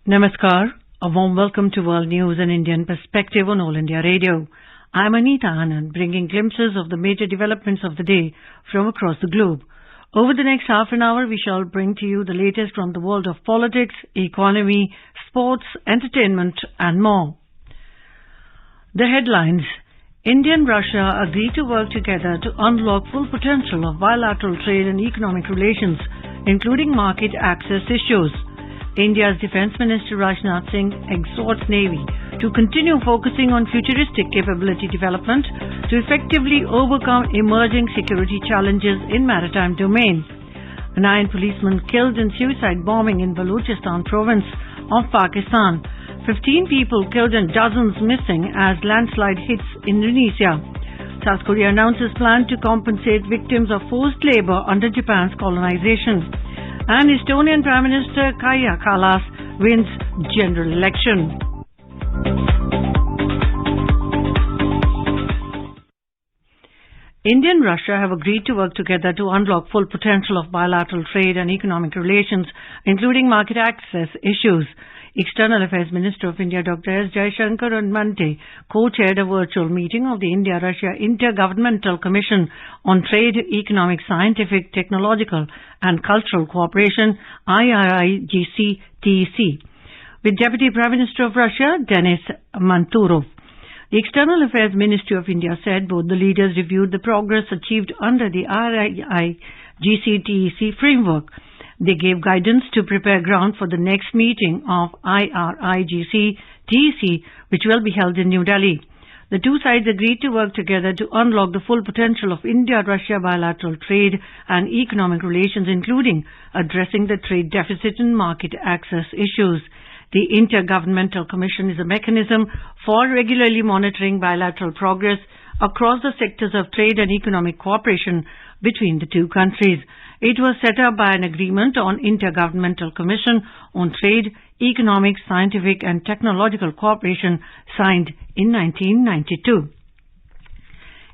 Namaskar. A warm welcome to World News and Indian Perspective on All India Radio. I'm Anita Anand, bringing glimpses of the major developments of the day from across the globe. Over the next half an hour, we shall bring to you the latest from the world of politics, economy, sports, entertainment, and more. The headlines. India and Russia agree to work together to unlock full potential of bilateral trade and economic relations, including market access issues. India's Defence Minister Rajnath Singh exhorts Navy to continue focusing on futuristic capability development to effectively overcome emerging security challenges in maritime domain. 9 policemen killed in suicide bombing in Balochistan province of Pakistan. 15 people killed and dozens missing as landslide hits Indonesia. South Korea announces plan to compensate victims of forced labor under Japan's colonization. And Estonian Prime Minister Kaja Kallas wins general election. India and Russia have agreed to work together to unlock full potential of bilateral trade and economic relations, including market access issues. External Affairs Minister of India Dr. S. Jaishankar on Monday co-chaired a virtual meeting of the India-Russia Intergovernmental Commission on Trade, Economic, Scientific, Technological and Cultural Cooperation IRIGC-TEC with Deputy Prime Minister of Russia Denis Manturov. The External Affairs Ministry of India said both the leaders reviewed the progress achieved under the IRIGC-TEC framework. They gave guidance to prepare ground for the next meeting of IRIGC-TEC, which will be held in New Delhi. The two sides agreed to work together to unlock the full potential of India-Russia bilateral trade and economic relations, including addressing the trade deficit and market access issues. The Intergovernmental Commission is a mechanism for regularly monitoring bilateral progress across the sectors of trade and economic cooperation between the two countries. It was set up by an agreement on Intergovernmental Commission on Trade, Economic, Scientific and Technological Cooperation signed in 1992.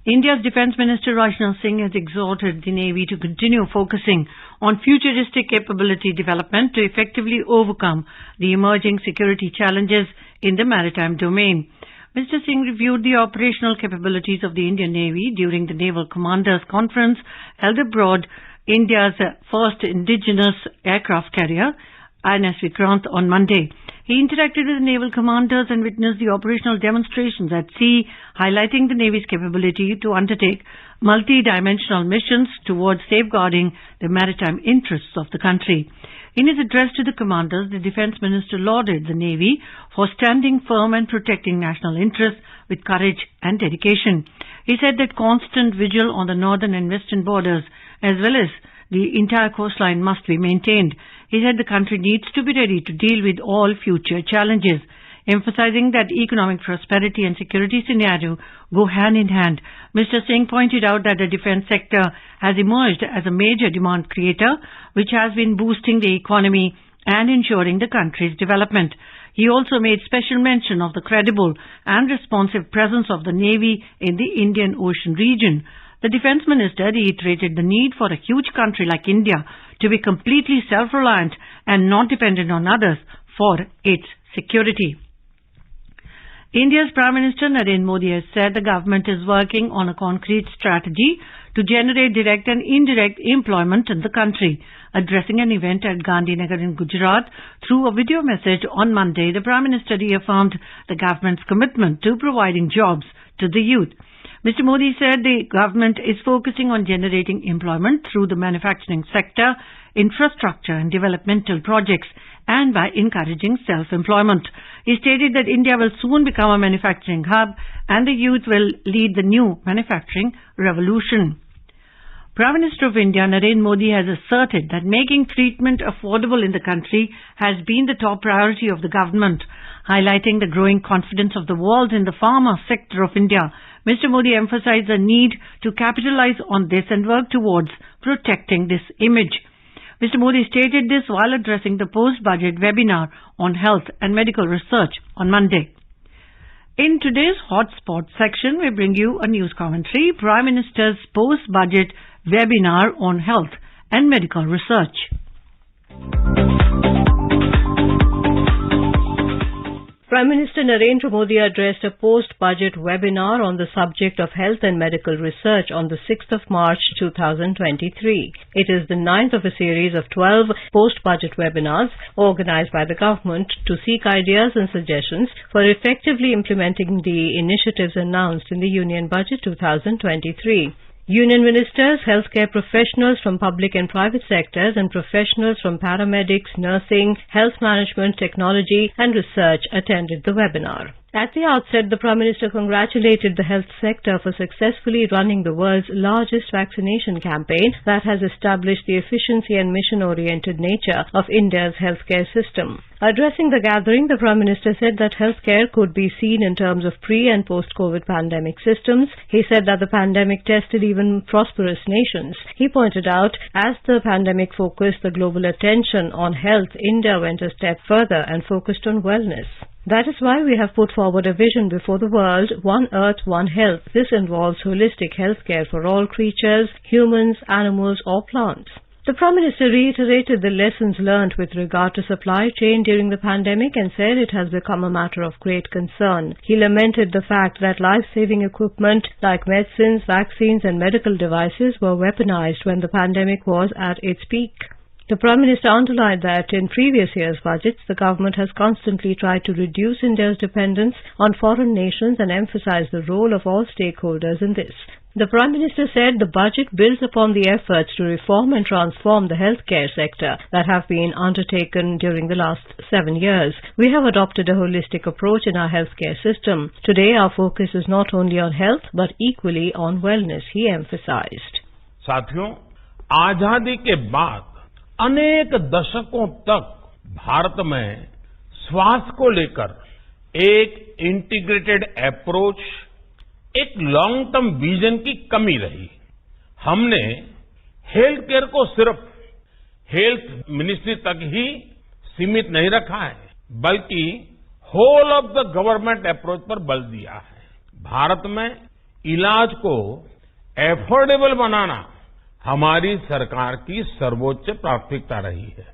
India's Defence Minister Rajnath Singh has exhorted the Navy to continue focusing on futuristic capability development to effectively overcome the emerging security challenges in the maritime domain. Mr. Singh reviewed the operational capabilities of the Indian Navy during the Naval Commanders Conference held abroad. India's first indigenous aircraft carrier, INS Vikrant, on Monday. He interacted with the naval commanders and witnessed the operational demonstrations at sea, highlighting the Navy's capability to undertake multi-dimensional missions towards safeguarding the maritime interests of the country. In his address to the commanders, the Defence Minister lauded the Navy for standing firm and protecting national interests with courage and dedication. He said that constant vigil on the northern and western borders, as well as the entire coastline, must be maintained. He said the country needs to be ready to deal with all future challenges, emphasizing that economic prosperity and security scenario go hand in hand. Mr. Singh pointed out that the defence sector has emerged as a major demand creator, which has been boosting the economy and ensuring the country's development. He also made special mention of the credible and responsive presence of the Navy in the Indian Ocean region. The Defence Minister reiterated the need for a huge country like India to be completely self-reliant and not dependent on others for its security. India's Prime Minister Narendra Modi has said the government is working on a concrete strategy to generate direct and indirect employment in the country. Addressing an event at Gandhinagar in Gujarat through a video message on Monday, the Prime Minister reaffirmed the government's commitment to providing jobs to the youth. Mr. Modi said the government is focusing on generating employment through the manufacturing sector, infrastructure and developmental projects, and by encouraging self-employment. He stated that India will soon become a manufacturing hub and the youth will lead the new manufacturing revolution. Prime Minister of India Narendra Modi has asserted that making treatment affordable in the country has been the top priority of the government. Highlighting the growing confidence of the world in the pharma sector of India, Mr. Modi emphasized the need to capitalize on this and work towards protecting this image. Mr. Modi stated this while addressing the post-budget webinar on health and medical research on Monday. In today's Hotspot section, we bring you a news commentary, Prime Minister's post-budget webinar on health and medical research. Prime Minister Narendra Modi addressed a post-budget webinar on the subject of health and medical research on the 6th of March 2023. It is the 9th of a series of 12 post-budget webinars organized by the government to seek ideas and suggestions for effectively implementing the initiatives announced in the Union Budget 2023. Union ministers, healthcare professionals from public and private sectors, and professionals from paramedics, nursing, health management, technology, and research attended the webinar. At the outset, the Prime Minister congratulated the health sector for successfully running the world's largest vaccination campaign that has established the efficiency and mission-oriented nature of India's healthcare system. Addressing the gathering, the Prime Minister said that healthcare could be seen in terms of pre- and post-COVID pandemic systems. He said that the pandemic tested even prosperous nations. He pointed out, as the pandemic focused the global attention on health, India went a step further and focused on wellness. That is why we have put forward a vision before the world, One Earth, One Health. This involves holistic healthcare for all creatures, humans, animals or plants. The Prime Minister reiterated the lessons learnt with regard to supply chain during the pandemic and said it has become a matter of great concern. He lamented the fact that life-saving equipment like medicines, vaccines and medical devices were weaponized when the pandemic was at its peak. The Prime Minister underlined that in previous years' budgets, the government has constantly tried to reduce India's dependence on foreign nations and emphasize the role of all stakeholders in this. The Prime Minister said the budget builds upon the efforts to reform and transform the healthcare sector that have been undertaken during the last 7 years. We have adopted a holistic approach in our healthcare system. Today, our focus is not only on health, but equally on wellness, he emphasized. साथियों, आजादी के बाद अनेक दशकों तक भारत में स्वास्थ्य को लेकर एक इंटीग्रेटेड अप्रोच, एक लॉन्ग टर्म विजन की कमी रही। हमने हेल्थ केयर को सिर्फ हेल्थ मिनिस्ट्री तक ही सीमित नहीं रखा है, बल्कि whole of the government approach पर बल दिया है। भारत में इलाज को एफोर्डेबल बनाना हमारी सरकार की सर्वोच्च प्राथमिकता रही है।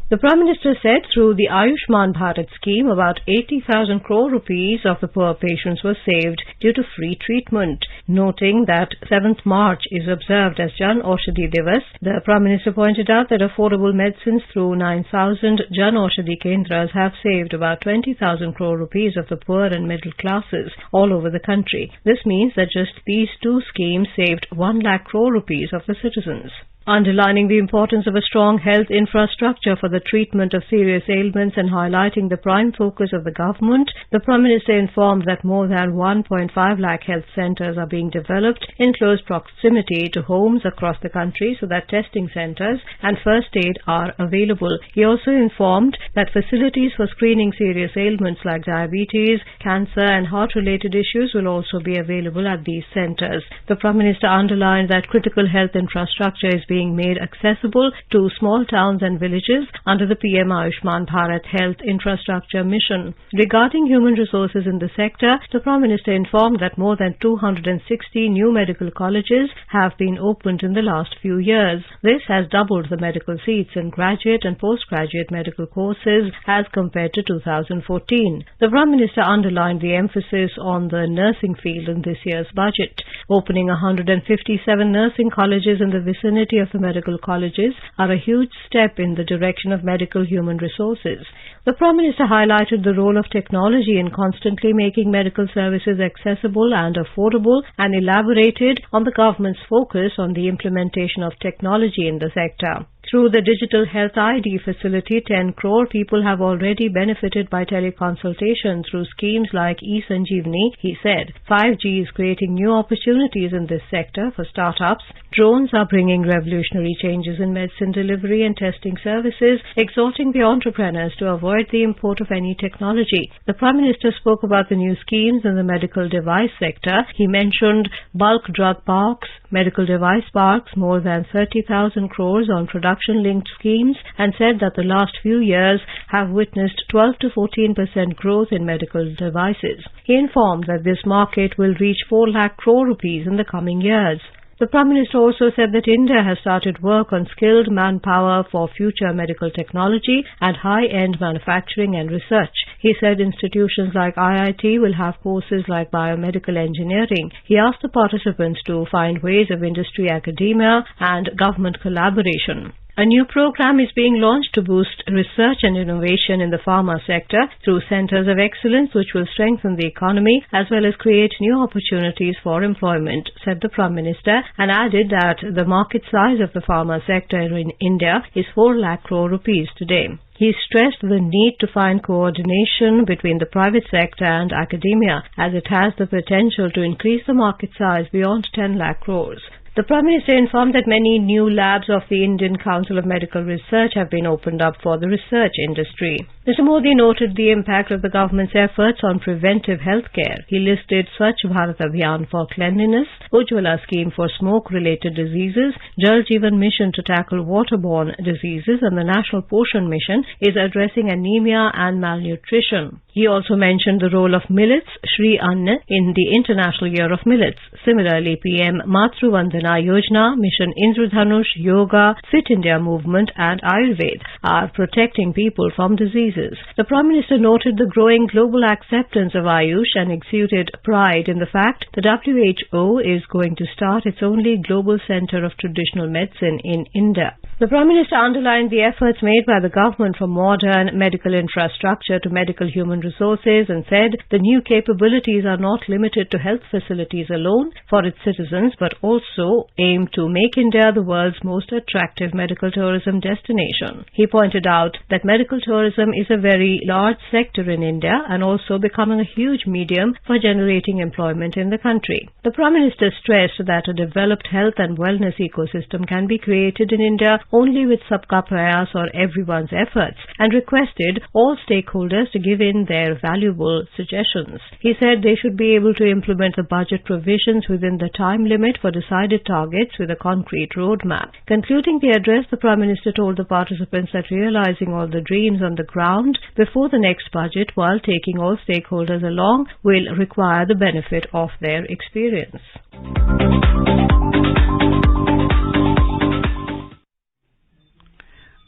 The Prime Minister said through the Ayushman Bharat scheme, about 80,000 crore rupees of the poor patients were saved due to free treatment. Noting that 7th March is observed as Jan Aushadhi Divas, the Prime Minister pointed out that affordable medicines through 9,000 Jan Aushadhi Kendras have saved about 20,000 crore rupees of the poor and middle classes all over the country. This means that just these two schemes saved 1 lakh crore rupees of the citizens. Underlining the importance of a strong health infrastructure for the treatment of serious ailments and highlighting the prime focus of the government, the Prime Minister informed that more than 1.5 lakh health centres are being developed in close proximity to homes across the country so that testing centres and first aid are available. He also informed that facilities for screening serious ailments like diabetes, cancer and heart-related issues will also be available at these centres. The Prime Minister underlined that critical health infrastructure is being made accessible to small towns and villages under the PM Ayushman Bharat Health Infrastructure Mission. Regarding human resources in the sector, the Prime Minister informed that more than 260 new medical colleges have been opened in the last few years. This has doubled the medical seats in graduate and postgraduate medical courses as compared to 2014. The Prime Minister underlined the emphasis on the nursing field in this year's budget. Opening 157 nursing colleges in the vicinity of the medical colleges are a huge step in the direction of medical human resources. The Prime Minister highlighted the role of technology in constantly making medical services accessible and affordable and elaborated on the government's focus on the implementation of technology in the sector. Through the Digital Health ID facility, 10 crore people have already benefited by teleconsultation through schemes like e-Sanjeevani, he said. 5G is creating new opportunities in this sector for startups. Drones are bringing revolutionary changes in medicine delivery and testing services, exhorting the entrepreneurs to avoid the import of any technology. The Prime Minister spoke about the new schemes in the medical device sector. He mentioned bulk drug parks, medical device parks, more than 30,000 crores on production-linked schemes, and said that the last few years have witnessed 12 to 14% growth in medical devices. He informed that this market will reach 4 lakh crore rupees in the coming years. The Prime Minister also said that India has started work on skilled manpower for future medical technology and high-end manufacturing and research. He said institutions like IIT will have courses like biomedical engineering. He asked the participants to find ways of industry, academia and government collaboration. A new program is being launched to boost research and innovation in the pharma sector through centers of excellence, which will strengthen the economy as well as create new opportunities for employment, said the Prime Minister, and added that the market size of the pharma sector in India is 4 lakh crore rupees today. He stressed the need to find coordination between the private sector and academia, as it has the potential to increase the market size beyond 10 lakh crores. The Prime Minister informed that many new labs of the Indian Council of Medical Research have been opened up for the research industry. Mr. Modi noted the impact of the government's efforts on preventive health care. He listed Swachh Bharat Abhiyan for cleanliness, Ujjwala scheme for smoke-related diseases, Jal Jeevan mission to tackle waterborne diseases, and the National Poshan Mission is addressing anemia and malnutrition. He also mentioned the role of millets, Shri Anna, in the International Year of Millets. Similarly, PM Matru Vandana Yojana, Mission Indradhanush, Yoga, Fit India Movement and Ayurveda are protecting people from diseases. The Prime Minister noted the growing global acceptance of Ayush and exuded pride in the fact the WHO is going to start its only global center of traditional medicine in India. The Prime Minister underlined the efforts made by the government for modern medical infrastructure to medical human resources and said the new capabilities are not limited to health facilities alone for its citizens but also aim to make India the world's most attractive medical tourism destination. He pointed out that medical tourism is a very large sector in India and also becoming a huge medium for generating employment in the country. The Prime Minister stressed that a developed health and wellness ecosystem can be created in India only with Sabka Prayas or everyone's efforts, and requested all stakeholders to give in their valuable suggestions. He said they should be able to implement the budget provisions within the time limit for decided targets with a concrete roadmap. Concluding the address, the Prime Minister told the participants that realizing all the dreams on the ground before the next budget while taking all stakeholders along will require the benefit of their experience.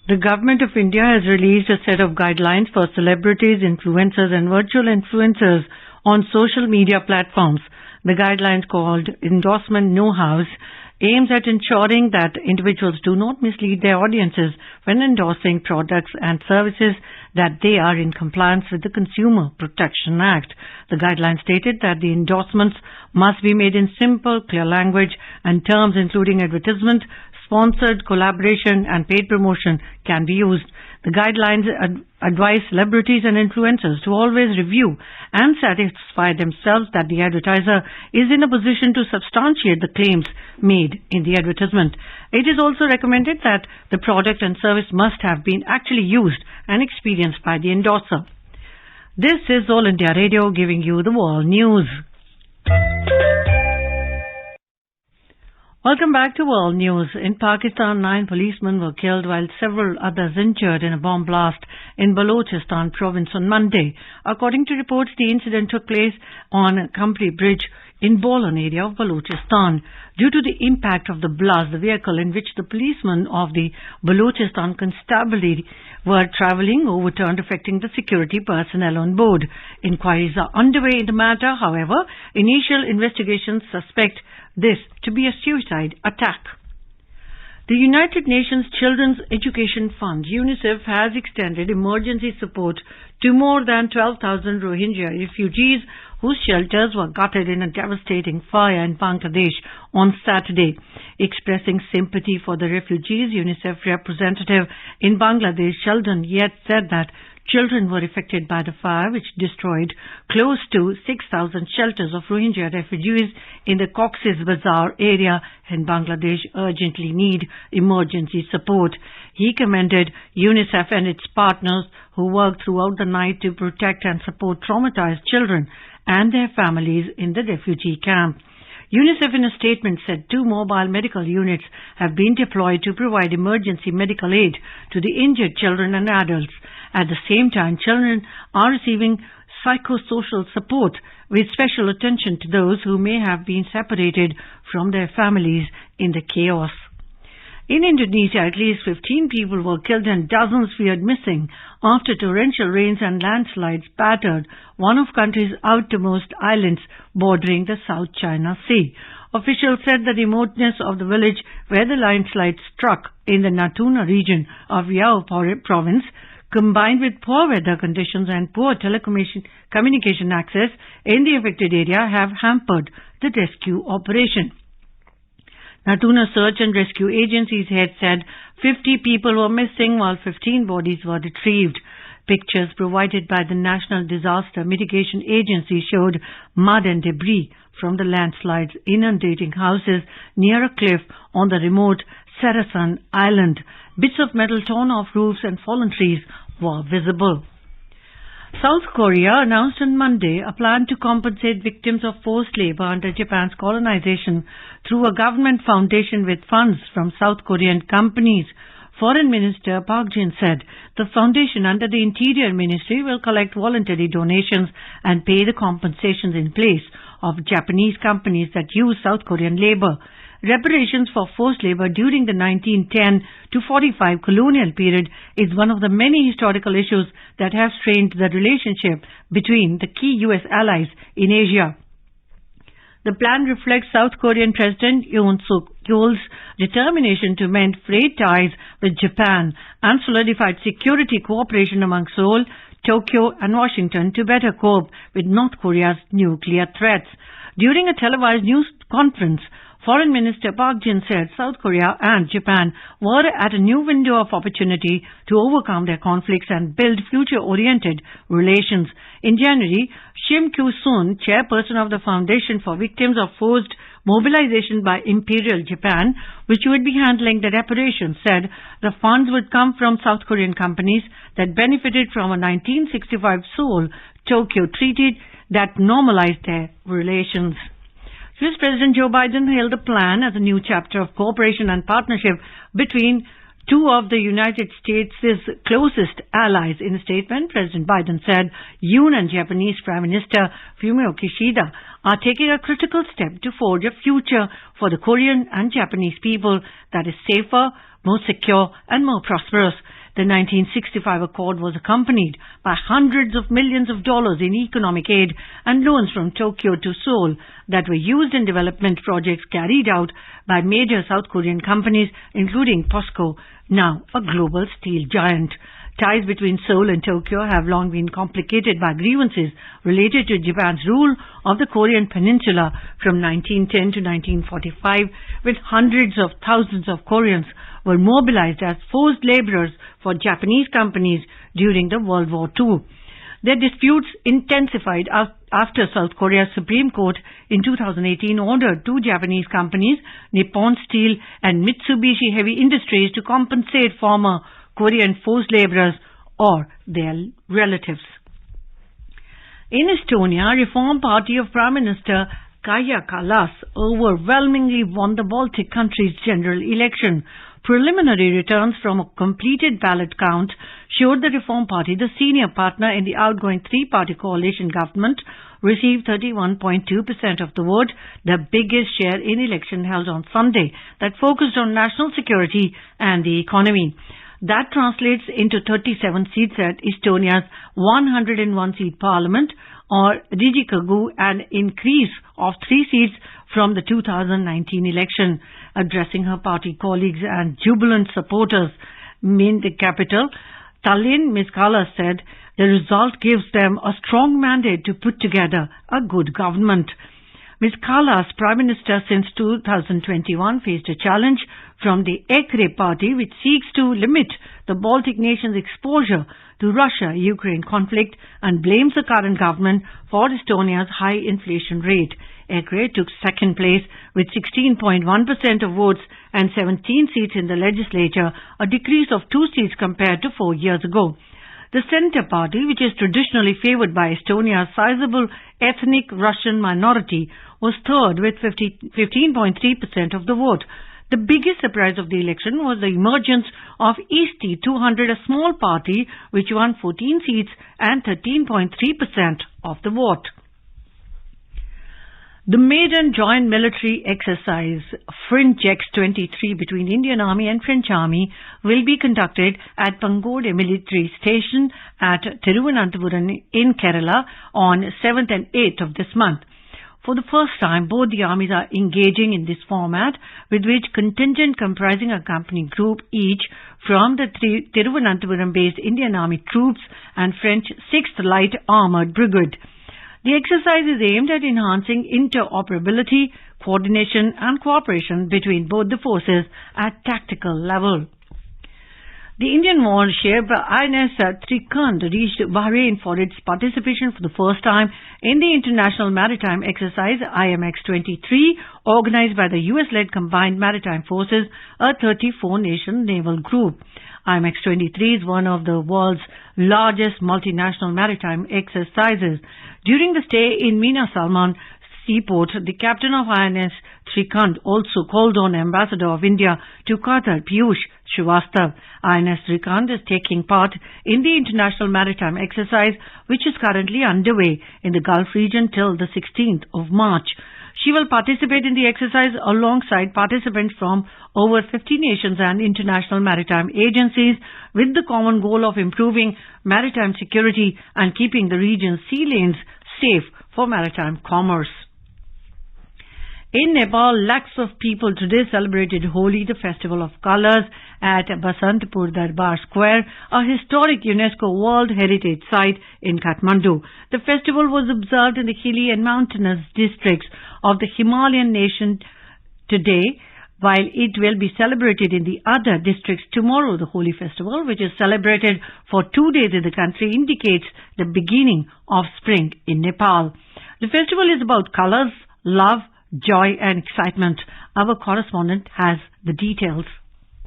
The Government of India has released a set of guidelines for celebrities, influencers and virtual influencers on social media platforms. The guidelines, called Endorsement Know-Hows, aims at ensuring that individuals do not mislead their audiences when endorsing products and services, that they are in compliance with the Consumer Protection Act. The guidelines stated that the endorsements must be made in simple, clear language, and terms including advertisement, sponsored, collaboration and paid promotion can be used. The guidelines advise celebrities and influencers to always review and satisfy themselves that the advertiser is in a position to substantiate the claims made in the advertisement. It is also recommended that the product and service must have been actually used and experienced by the endorser. This is All India Radio giving you the world news. Welcome back to World News. In Pakistan, 9 policemen were killed while several others injured in a bomb blast in Balochistan province on Monday. According to reports, the incident took place on a Kampri bridge in Bolan area of Balochistan. Due to the impact of the blast, the vehicle in which the policemen of the Balochistan Constabulary were travelling overturned, affecting the security personnel on board. Inquiries are underway in the matter. However, initial investigations suspect this to be a suicide attack. The United Nations Children's Education Fund, UNICEF, has extended emergency support to more than 12,000 Rohingya refugees whose shelters were gutted in a devastating fire in Bangladesh on Saturday. Expressing sympathy for the refugees, UNICEF representative in Bangladesh, Sheldon Yet, said that children were affected by the fire, which destroyed close to 6,000 shelters of Rohingya refugees in the Cox's Bazar area in Bangladesh urgently need emergency support. He commended UNICEF and its partners who worked throughout the night to protect and support traumatized children and their families in the refugee camp. UNICEF in a statement said 2 mobile medical units have been deployed to provide emergency medical aid to the injured children and adults. At the same time, children are receiving psychosocial support with special attention to those who may have been separated from their families in the chaos. In Indonesia, at least 15 people were killed and dozens feared missing after torrential rains and landslides battered one of the country's outermost islands bordering the South China Sea. Officials said the remoteness of the village where the landslide struck in the Natuna region of Riau province, combined with poor weather conditions and poor telecommunication access in the affected area, have hampered the rescue operation. Natuna Search and Rescue Agency's head said 50 people were missing while 15 bodies were retrieved. Pictures provided by the National Disaster Mitigation Agency showed mud and debris from the landslides inundating houses near a cliff on the remote Sarasan Island. Bits of metal torn off roofs and fallen trees were visible. South Korea announced on Monday a plan to compensate victims of forced labor under Japan's colonization through a government foundation with funds from South Korean companies. Foreign Minister Park Jin said the foundation under the Interior Ministry will collect voluntary donations and pay the compensations in place of Japanese companies that use South Korean labor. Reparations for forced labor during the 1910 to 45 colonial period is one of the many historical issues that have strained the relationship between the key U.S. allies in Asia. The plan reflects South Korean President Yoon Suk Yeol's determination to mend frayed ties with Japan and solidified security cooperation among Seoul, Tokyo and Washington to better cope with North Korea's nuclear threats. During a televised news conference, Foreign Minister Park Jin said South Korea and Japan were at a new window of opportunity to overcome their conflicts and build future-oriented relations. In January, Shim Kyu-soon, chairperson of the Foundation for Victims of Forced Mobilization by Imperial Japan, which would be handling the reparations, said the funds would come from South Korean companies that benefited from a 1965 Seoul-Tokyo treaty that normalized their relations. US President Joe Biden hailed the plan as a new chapter of cooperation and partnership between two of the United States' closest allies. In a statement, President Biden said Yoon and Japanese Prime Minister Fumio Kishida are taking a critical step to forge a future for the Korean and Japanese people that is safer, more secure and more prosperous. The 1965 accord was accompanied by hundreds of millions of dollars in economic aid and loans from Tokyo to Seoul that were used in development projects carried out by major South Korean companies, including POSCO, now a global steel giant. Ties between Seoul and Tokyo have long been complicated by grievances related to Japan's rule of the Korean peninsula from 1910 to 1945, with hundreds of thousands of Koreans were mobilized as forced laborers for Japanese companies during the World War II. Their disputes intensified after South Korea's Supreme Court in 2018 ordered two Japanese companies, Nippon Steel and Mitsubishi Heavy Industries, to compensate former Korean forced laborers or their relatives. In Estonia, Reform Party of Prime Minister Kaja Kallas overwhelmingly won the Baltic country's general election. Preliminary returns from a completed ballot count showed the Reform Party, the senior partner in the outgoing three-party coalition government, received 31.2% of the vote, the biggest share in election held on Sunday that focused on national security and the economy. That translates into 37 seats at Estonia's 101-seat parliament, or Riigikogu, an increase of 3 seats from the 2019 election. Addressing her party colleagues and jubilant supporters in the capital, Tallinn, Ms. Kallas said the result gives them a strong mandate to put together a good government. Ms. Kallas, Prime Minister since 2021, faced a challenge from the EKRE party, which seeks to limit the Baltic nations' exposure to Russia-Ukraine conflict and blames the current government for Estonia's high inflation rate. EKRE took second place with 16.1% of votes and 17 seats in the legislature, a decrease of 2 seats compared to 4 years ago. The Centre Party, which is traditionally favoured by Estonia's sizable ethnic Russian minority, was third with 15.3% of the vote. The biggest surprise of the election was the emergence of East 200, a small party which won 14 seats and 13.3% of the vote. The maiden joint military exercise Fringe X-23 between Indian Army and French Army will be conducted at Pangode Military Station at Thiruvananthapuram in Kerala on 7th and 8th of this month. For the first time, both the armies are engaging in this format, with which contingent comprising a company group each from the Thiruvananthapuram-based Indian Army troops and French 6th Light Armoured Brigade. The exercise is aimed at enhancing interoperability, coordination and cooperation between both the forces at tactical level. The Indian warship INS Srikanth reached Bahrain for its participation for the first time in the International Maritime Exercise IMX-23 organized by the US-led Combined Maritime Forces, a 34-nation naval group. IMX-23 is one of the world's largest multinational maritime exercises. During the stay in Mina Salman seaport, the captain of INS Srikanth also called on Ambassador of India to Qatar, Piyush Srivastava. INS Srikanth is taking part in the International Maritime Exercise, which is currently underway in the Gulf region till the 16th of March. She will participate in the exercise alongside participants from over 50 nations and international maritime agencies, with the common goal of improving maritime security and keeping the region's sea lanes safe for maritime commerce. In Nepal, lakhs of people today celebrated Holi, the festival of colors, at Basantpur Darbar Square, a historic UNESCO World Heritage Site in Kathmandu. The festival was observed in the hilly and mountainous districts of the Himalayan nation today, while it will be celebrated in the other districts tomorrow. The Holi festival, which is celebrated for 2 days in the country, indicates the beginning of spring in Nepal. The festival is about colors, love, joy and excitement. Our correspondent has the details.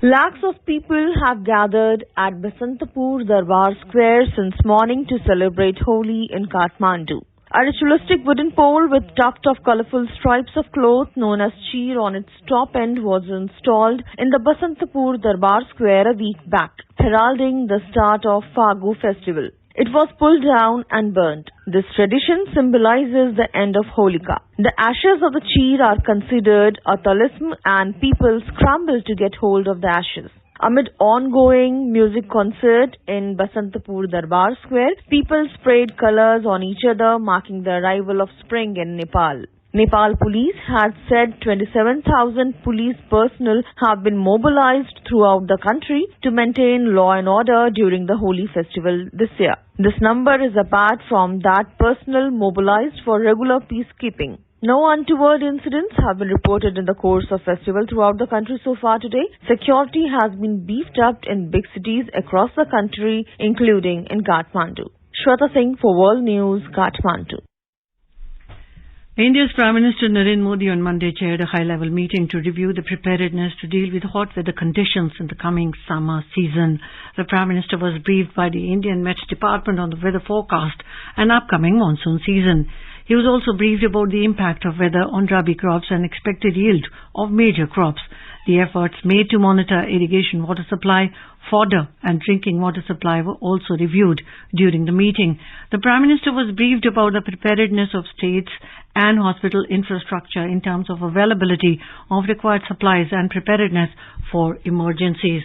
Lakhs of people have gathered at Basantpur Darbar Square since morning to celebrate Holi in Kathmandu. A ritualistic wooden pole with tuft of colorful stripes of cloth known as cheer on its top end was installed in the Basantpur Darbar Square a week back, heralding the start of Phagu festival. It was pulled down and burnt. This tradition symbolizes the end of Holika. The ashes of the cheer are considered a talisman and people scramble to get hold of the ashes. Amid ongoing music concert in Basantpur Darbar Square, people sprayed colors on each other, marking the arrival of spring in Nepal. Nepal police had said 27,000 police personnel have been mobilized throughout the country to maintain law and order during the Holi festival this year. This number is apart from that personnel mobilized for regular peacekeeping. No untoward incidents have been reported in the course of festival throughout the country so far today. Security has been beefed up in big cities across the country, including in Kathmandu. Shweta Singh for World News, Kathmandu. India's Prime Minister Narendra Modi on Monday chaired a high-level meeting to review the preparedness to deal with hot weather conditions in the coming summer season. The Prime Minister was briefed by the Indian Met Department on the weather forecast and upcoming monsoon season. He was also briefed about the impact of weather on rabi crops and expected yield of major crops. The efforts made to monitor irrigation water supply, fodder and drinking water supply were also reviewed during the meeting. The Prime Minister was briefed about the preparedness of states and hospital infrastructure in terms of availability of required supplies and preparedness for emergencies.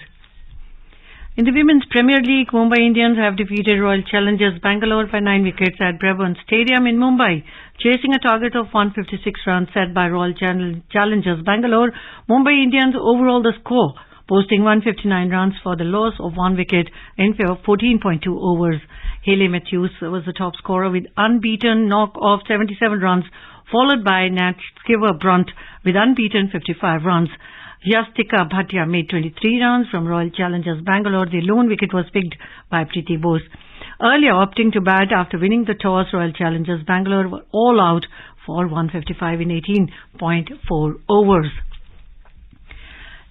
In the Women's Premier League, Mumbai Indians have defeated Royal Challengers Bangalore by 9 wickets at Brabourne Stadium in Mumbai. Chasing a target of 156 runs set by Royal Challengers Bangalore, Mumbai Indians overall the score, posting 159 runs for the loss of 1 wicket in 14.2 overs. Haley Matthews was the top scorer with unbeaten knock of 77 runs, followed by Nat Skiver Brunt with unbeaten 55 runs. Yastika Bhatia made 23 runs from Royal Challengers Bangalore. The lone wicket was picked by Preeti Bose. Earlier opting to bat after winning the toss, Royal Challengers Bangalore were all out for 155 in 18.4 overs.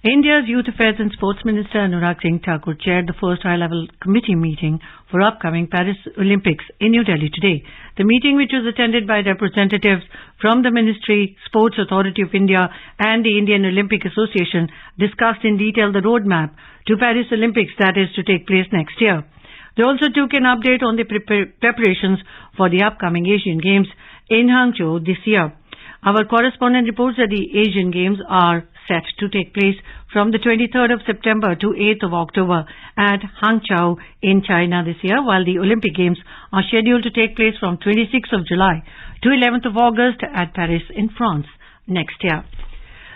India's Youth Affairs and Sports Minister Anurag Singh Thakur chaired the first high-level committee meeting for upcoming Paris Olympics in New Delhi today. The meeting, which was attended by representatives from the Ministry, Sports Authority of India and the Indian Olympic Association, discussed in detail the roadmap to Paris Olympics that is to take place next year. They also took an update on the preparations for the upcoming Asian Games in Hangzhou this year. Our correspondent reports that the Asian Games are set to take place from the 23rd of September to 8th of October at Hangzhou in China this year, while the Olympic Games are scheduled to take place from 26th of July to 11th of August at Paris in France next year.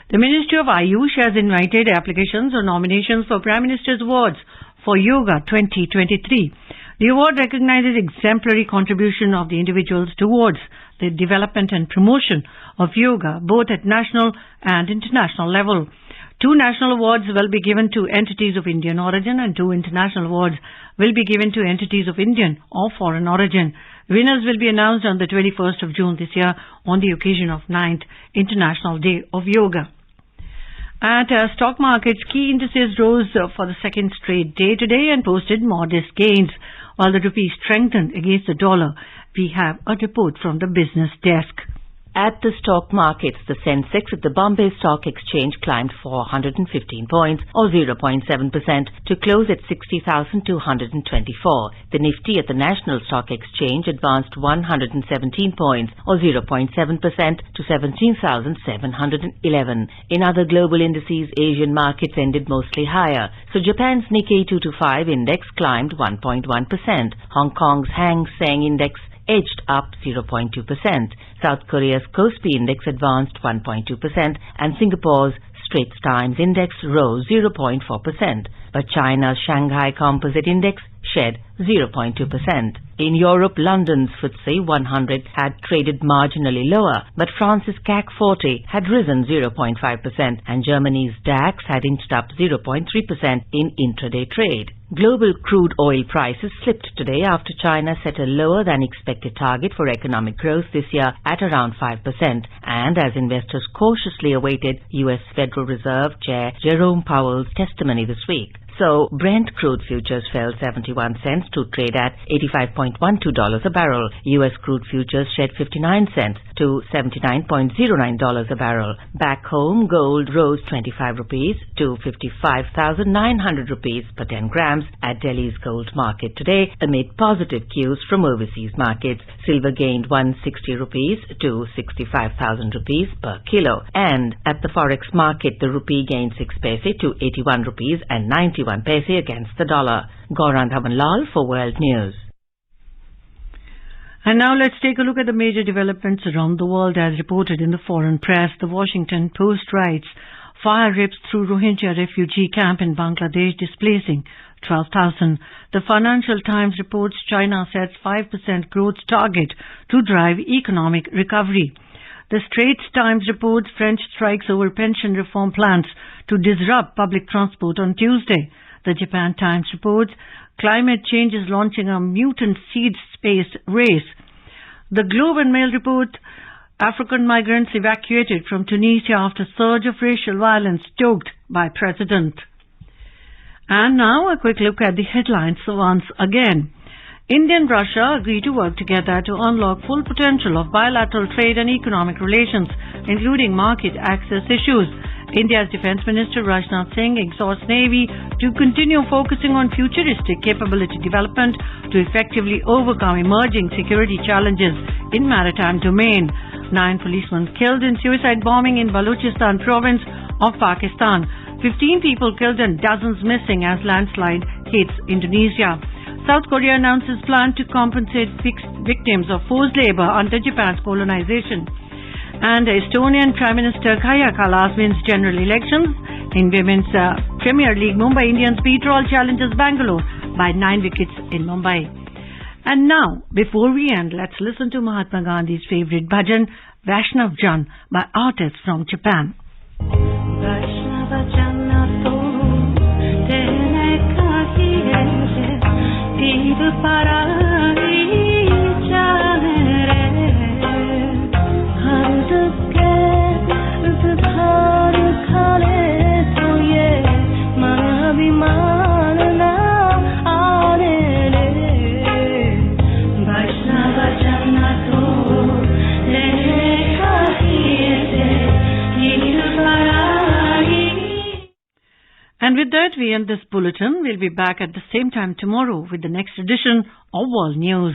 The Ministry of Ayush has invited applications or nominations for Prime Minister's Awards for Yoga 2023. The award recognizes exemplary contribution of the individuals towards the development and promotion of yoga, both at national and international level. 2 national awards will be given to entities of Indian origin and 2 international awards will be given to entities of Indian or foreign origin. Winners will be announced on the 21st of June this year on the occasion of 9th International Day of Yoga. At stock markets, key indices rose for the second straight day today and posted modest gains, while the rupee strengthened against the dollar. We have a report from the business desk. At the stock markets, the Sensex at the Bombay Stock Exchange climbed 415 points or 0.7% to close at 60,224. The Nifty at the National Stock Exchange advanced 117 points or 0.7% to 17,711. In other global indices, Asian markets ended mostly higher. So Japan's Nikkei 225 index climbed 1.1%. Hong Kong's Hang Seng index edged up 0.2%. South Korea's Kospi index advanced 1.2% and Singapore's Straits Times index rose 0.4%. But China's Shanghai Composite index shed 0.2%. In Europe, London's FTSE 100 had traded marginally lower, but France's CAC 40 had risen 0.5% and Germany's DAX had inched up 0.3% in intraday trade. Global crude oil prices slipped today after China set a lower than expected target for economic growth this year at around 5%, and as investors cautiously awaited U.S. Federal Reserve Chair Jerome Powell's testimony this week. So, Brent crude futures fell 71 cents to trade at $85.12 a barrel. U.S. crude futures shed 59 cents to $79.09 a barrel. Back home, gold rose 25 rupees to 55,900 rupees per 10 grams at Delhi's gold market today amid positive cues from overseas markets. Silver gained 160 rupees to 65,000 rupees per kilo. And at the forex market, the rupee gained 6 paise to 81 rupees and 91 paise against the dollar. Gaurang Dhawanlal for World News. And now let's take a look at the major developments around the world as reported in the foreign press. The Washington Post writes, fire rips through Rohingya refugee camp in Bangladesh, displacing 12,000. The Financial Times reports China sets 5% growth target to drive economic recovery. The Straits Times reports French strikes over pension reform plans to disrupt public transport on Tuesday. The Japan Times reports climate change is launching a mutant seed space race. The Globe and Mail report African migrants evacuated from Tunisia after surge of racial violence stoked by president. And now a quick look at the headlines once again. India and Russia agree to work together to unlock full potential of bilateral trade and economic relations, including market access issues. India's Defence Minister Rajnath Singh exhorts Navy to continue focusing on futuristic capability development to effectively overcome emerging security challenges in maritime domain. 9 policemen killed in suicide bombing in Balochistan province of Pakistan. 15 people killed and dozens missing as landslide hits Indonesia. South Korea announces plan to compensate victims of forced labor under Japan's colonization. And Estonian Prime Minister Kaja Kallas wins general elections. In Women's Premier League, Mumbai Indians beat Royal Challengers Bangalore by 9 wickets in Mumbai. And now, before we end, let's listen to Mahatma Gandhi's favorite bhajan, Vaishnav Jan, by artists from Japan. हर दुख के इज़हार खाले तो ये And with that, we end this bulletin. We'll be back at the same time tomorrow with the next edition of World News.